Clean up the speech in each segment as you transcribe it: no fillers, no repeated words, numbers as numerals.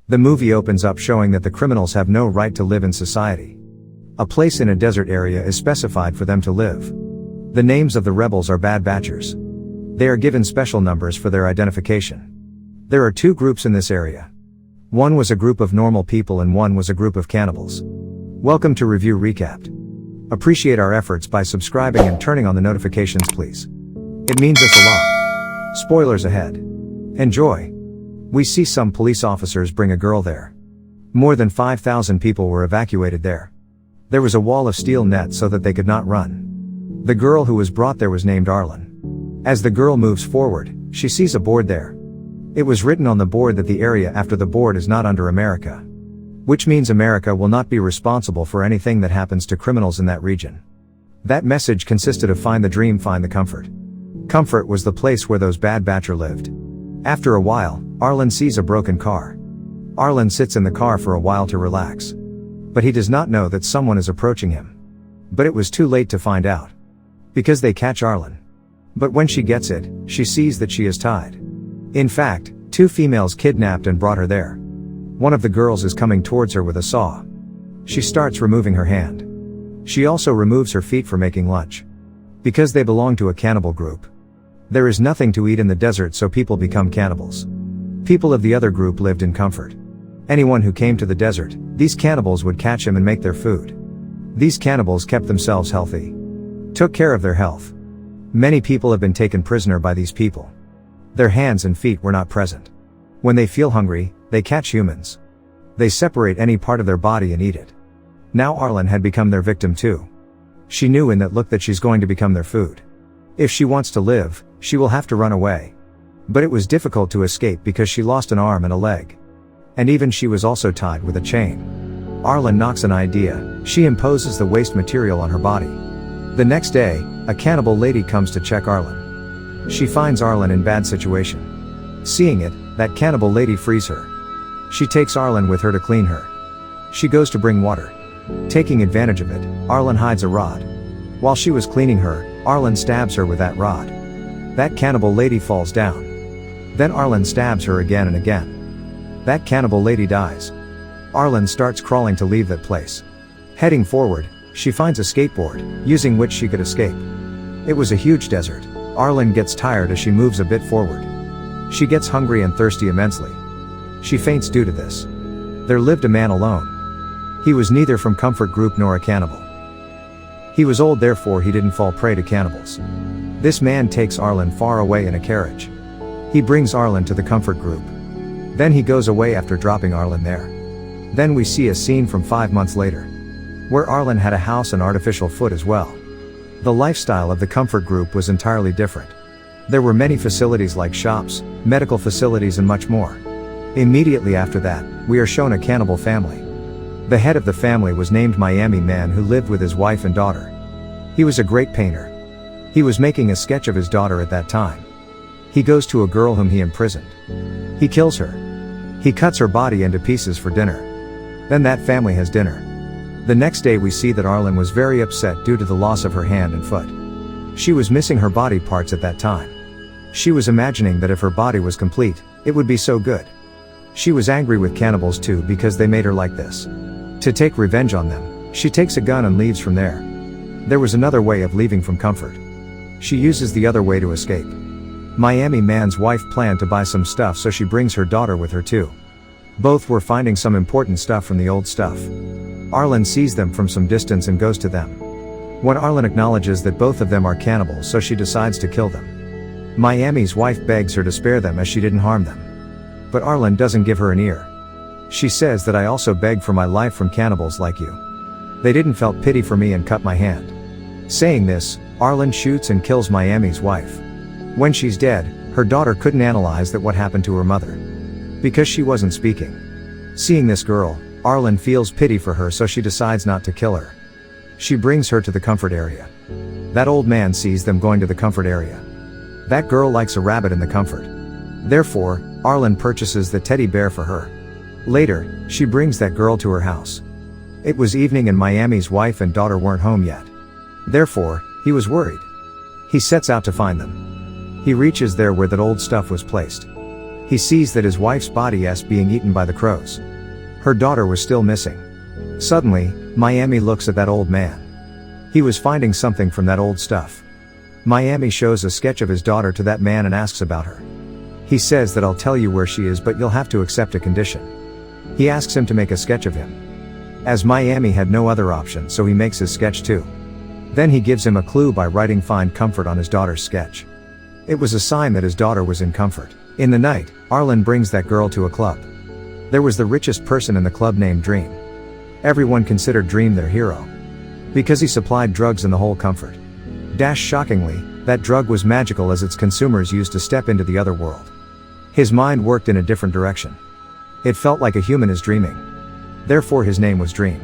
The movie opens up showing that the criminals have no right to live in society. A place in a desert area is specified for them to live. The names of the rebels are Bad Batchers. They are given special numbers for their identification. There are two groups in this area. One was a group of normal people and one was a group of cannibals. Welcome to Review Recapped. Appreciate our efforts by subscribing and turning on the notifications, please. It means us a lot. Spoilers ahead. Enjoy. We see some police officers bring a girl there. More than 5,000 people were evacuated there. There was a wall of steel net so that they could not run. The girl who was brought there was named Arlen. As the girl moves forward, she sees a board there. It was written on the board that the area after the board is not under America. Which means America will not be responsible for anything that happens to criminals in that region. That message consisted of find the dream, find the comfort. Comfort was the place where those Bad Batcher lived. After a while, Arlen sees a broken car. Arlen sits in the car for a while to relax. But he does not know that someone is approaching him. But it was too late to find out. Because they catch Arlen. But when she gets it, she sees that she is tied. In fact, two females kidnapped and brought her there. One of the girls is coming towards her with a saw. She starts removing her hand. She also removes her feet for making lunch. Because they belong to a cannibal group. There is nothing to eat in the desert, so people become cannibals. People of the other group lived in comfort. Anyone who came to the desert, these cannibals would catch him and make their food. These cannibals kept themselves healthy. Took care of their health. Many people have been taken prisoner by these people. Their hands and feet were not present. When they feel hungry, they catch humans. They separate any part of their body and eat it. Now Arlen had become their victim too. She knew in that look that she's going to become their food. If she wants to live, she will have to run away. But it was difficult to escape because she lost an arm and a leg. And even she was also tied with a chain. Arlen knocks an idea. She imposes the waste material on her body. The next day, a cannibal lady comes to check Arlen. She finds Arlen in bad situation. Seeing it, that cannibal lady frees her. She takes Arlen with her to clean her. She goes to bring water. Taking advantage of it, Arlen hides a rod. While she was cleaning her, Arlen stabs her with that rod. That cannibal lady falls down. Then Arlen stabs her again and again. That cannibal lady dies. Arlen starts crawling to leave that place. Heading forward, she finds a skateboard, using which she could escape. It was a huge desert. Arlen gets tired as she moves a bit forward. She gets hungry and thirsty immensely. She faints due to this. There lived a man alone. He was neither from comfort group nor a cannibal. He was old, therefore he didn't fall prey to cannibals. This man takes Arlen far away in a carriage. He brings Arlen to the comfort group. Then he goes away after dropping Arlen there. Then we see a scene from 5 months later, where Arlen had a house and artificial foot as well. The lifestyle of the comfort group was entirely different. There were many facilities like shops, medical facilities and much more. Immediately after that, we are shown a cannibal family. The head of the family was named Miami Man, who lived with his wife and daughter. He was a great painter. He was making a sketch of his daughter at that time. He goes to a girl whom he imprisoned. He kills her. He cuts her body into pieces for dinner. Then that family has dinner. The next day we see that Arlen was very upset due to the loss of her hand and foot. She was missing her body parts at that time. She was imagining that if her body was complete, it would be so good. She was angry with cannibals too because they made her like this. To take revenge on them, she takes a gun and leaves from there. There was another way of leaving from comfort. She uses the other way to escape. Miami Man's wife planned to buy some stuff, so she brings her daughter with her too. Both were finding some important stuff from the old stuff. Arlen sees them from some distance and goes to them. When Arlen acknowledges that both of them are cannibals, so she decides to kill them. Miami's wife begs her to spare them as she didn't harm them. But Arlen doesn't give her an ear. She says that I also beg for my life from cannibals like you. They didn't felt pity for me and cut my hand. Saying this, Arlen shoots and kills Miami's wife. When she's dead, her daughter couldn't analyze that what happened to her mother. Because she wasn't speaking. Seeing this girl, Arlen feels pity for her, so she decides not to kill her. She brings her to the comfort area. That old man sees them going to the comfort area. That girl likes a rabbit in the comfort. Therefore, Arlen purchases the teddy bear for her. Later, she brings that girl to her house. It was evening and Miami's wife and daughter weren't home yet. Therefore, he was worried. He sets out to find them. He reaches there where that old stuff was placed. He sees that his wife's body is being eaten by the crows. Her daughter was still missing. Suddenly, Miami looks at that old man. He was finding something from that old stuff. Miami shows a sketch of his daughter to that man and asks about her. He says that I'll tell you where she is, but you'll have to accept a condition. He asks him to make a sketch of him. As Miami had no other option, so he makes his sketch too. Then he gives him a clue by writing "Find comfort" on his daughter's sketch. It was a sign that his daughter was in comfort. In the night, Arlen brings that girl to a club. There was the richest person in the club named Dream. Everyone considered Dream their hero. Because he supplied drugs in the whole comfort. Shockingly, that drug was magical, as its consumers used to step into the other world. His mind worked in a different direction. It felt like a human is dreaming. Therefore his name was Dream.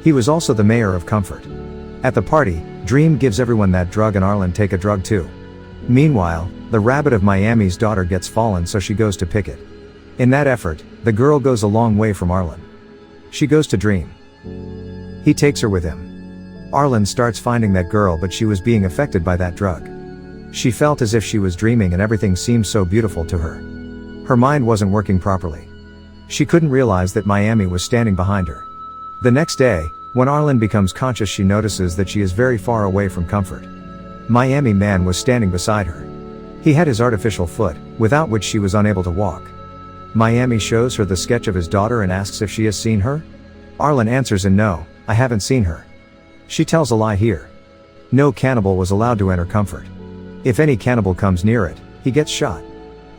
He was also the mayor of Comfort. At the party, Dream gives everyone that drug and Arlen take a drug too. Meanwhile, the rabbit of Miami's daughter gets fallen, so she goes to pick it. In that effort, the girl goes a long way from Arlen. She goes to Dream. He takes her with him. Arlen starts finding that girl, but she was being affected by that drug. She felt as if she was dreaming and everything seemed so beautiful to her. Her mind wasn't working properly. She couldn't realize that Miami was standing behind her. The next day, when Arlen becomes conscious, she notices that she is very far away from Comfort. Miami Man was standing beside her. He had his artificial foot, without which she was unable to walk. Miami shows her the sketch of his daughter and asks if she has seen her. Arlen answers in no, I haven't seen her. She tells a lie here. No cannibal was allowed to enter Comfort. If any cannibal comes near it, he gets shot.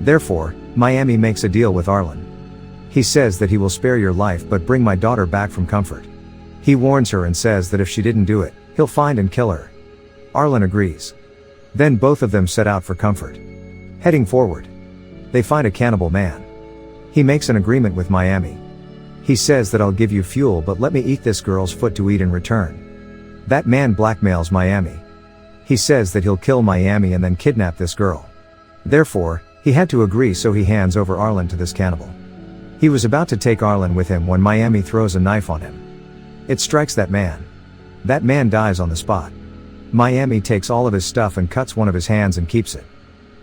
Therefore, Miami makes a deal with Arlen. He says that he will spare your life but bring my daughter back from Comfort. He warns her and says that if she didn't do it, he'll find and kill her. Arlen agrees. Then both of them set out for Comfort. Heading forward, they find a cannibal man. He makes an agreement with Miami. He says that I'll give you fuel, but let me eat this girl's foot to eat in return. That man blackmails Miami. He says that he'll kill Miami and then kidnap this girl. Therefore, he had to agree, so he hands over Arlen to this cannibal. He was about to take Arlen with him when Miami throws a knife on him. It strikes that man. That man dies on the spot. Miami takes all of his stuff and cuts one of his hands and keeps it.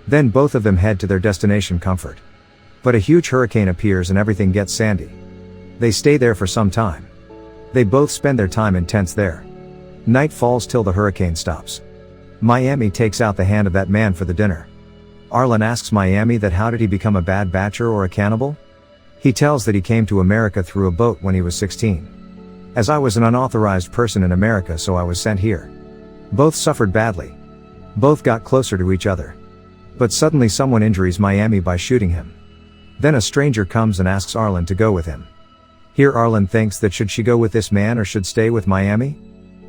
Then both of them head to their destination, Comfort. But a huge hurricane appears and everything gets sandy. They stay there for some time. They both spend their time in tents there. Night falls till the hurricane stops. Miami takes out the hand of that man for the dinner. Arlen asks Miami that how did he become a bad batcher or a cannibal? He tells that he came to America through a boat when he was 16. As I was an unauthorized person in America, so I was sent here. Both suffered badly. Both got closer to each other. But suddenly someone injures Miami by shooting him. Then a stranger comes and asks Arlen to go with him. Here Arlen thinks that should she go with this man or should stay with Miami?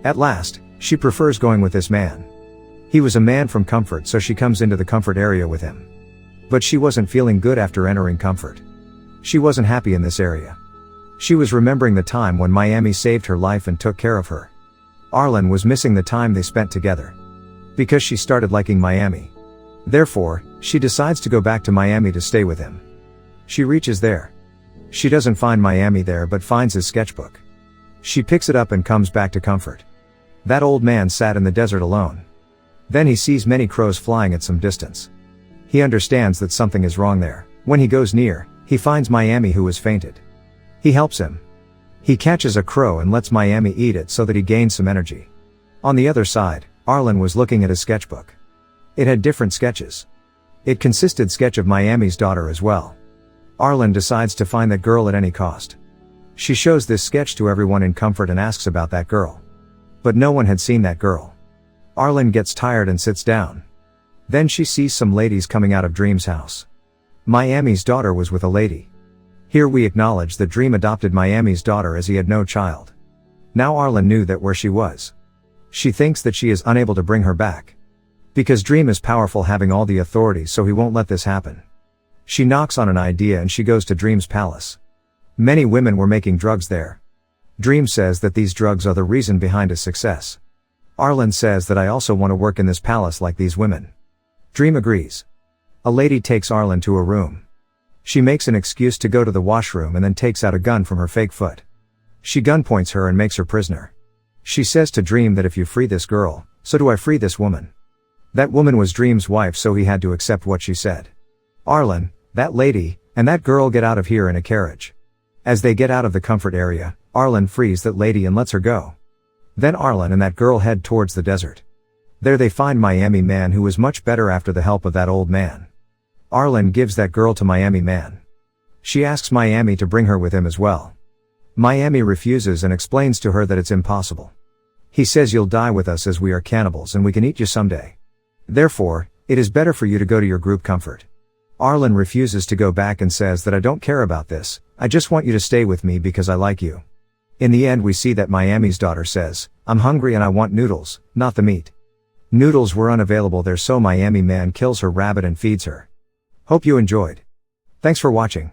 At last, she prefers going with this man. He was a man from Comfort, so she comes into the Comfort area with him. But she wasn't feeling good after entering Comfort. She wasn't happy in this area. She was remembering the time when Miami saved her life and took care of her. Arlen was missing the time they spent together. Because she started liking Miami. Therefore, she decides to go back to Miami to stay with him. She reaches there. She doesn't find Miami there but finds his sketchbook. She picks it up and comes back to Comfort. That old man sat in the desert alone. Then he sees many crows flying at some distance. He understands that something is wrong there. When he goes near, he finds Miami, who has fainted. He helps him. He catches a crow and lets Miami eat it so that he gains some energy. On the other side, Arlen was looking at his sketchbook. It had different sketches. It consisted sketch of Miami's daughter as well. Arlen decides to find that girl at any cost. She shows this sketch to everyone in Comfort and asks about that girl. But no one had seen that girl. Arlen gets tired and sits down. Then she sees some ladies coming out of Dream's house. Miami's daughter was with a lady. Here we acknowledge that Dream adopted Miami's daughter as he had no child. Now Arlen knew that where she was. She thinks that she is unable to bring her back. Because Dream is powerful, having all the authority, so he won't let this happen. She knocks on an idea and she goes to Dream's palace. Many women were making drugs there. Dream says that these drugs are the reason behind his success. Arlen says that I also want to work in this palace like these women. Dream agrees. A lady takes Arlen to a room. She makes an excuse to go to the washroom and then takes out a gun from her fake foot. She gunpoints her and makes her prisoner. She says to Dream that if you free this girl, so do I free this woman. That woman was Dream's wife, so he had to accept what she said. Arlen, That lady, and that girl get out of here in a carriage. As they get out of the comfort area, Arlen frees that lady and lets her go. Then Arlen and that girl head towards the desert. There they find Miami Man, who is much better after the help of that old man. Arlen gives that girl to Miami Man. She asks Miami to bring her with him as well. Miami refuses and explains to her that it's impossible. He says, you'll die with us as we are cannibals and we can eat you someday. Therefore, it is better for you to go to your group comfort. Arlen refuses to go back and says that I don't care about this, I just want you to stay with me because I like you. In the end we see that Miami's daughter says, I'm hungry and I want noodles, not the meat. Noodles were unavailable there, so Miami Man kills her rabbit and feeds her. Hope you enjoyed. Thanks for watching.